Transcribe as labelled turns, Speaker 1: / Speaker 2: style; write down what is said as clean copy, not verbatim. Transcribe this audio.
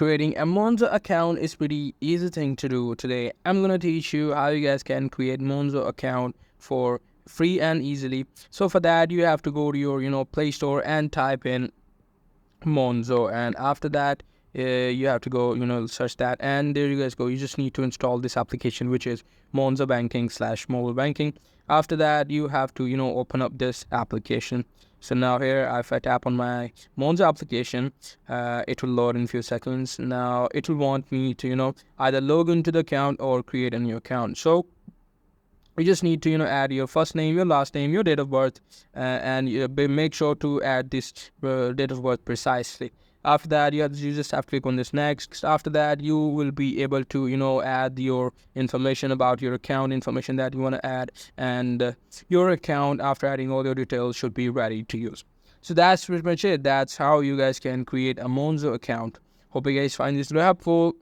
Speaker 1: Creating a Monzo account is pretty easy thing to do. Today I'm gonna teach you how you guys can create Monzo account for free and easily. So for that you have to go to your Play Store and type in Monzo, and after that you have to go search that, and there you guys go. You just need to install this application, which is Monzo banking / mobile banking. After that you have to open up this application. So now here, if I tap on my Monzo application, it will load in a few seconds. Now it will want me to either log into the account or create a new account. So you just need to add your first name, your last name, your date of birth, and make sure to add this date of birth precisely. After that you just have to click on this next. After that you will be able to add your information about your account, information that you want to add, and your account, after adding all your details, should be ready to use. So that's pretty much it. That's how you guys can create a Monzo account. Hope you guys find this very helpful.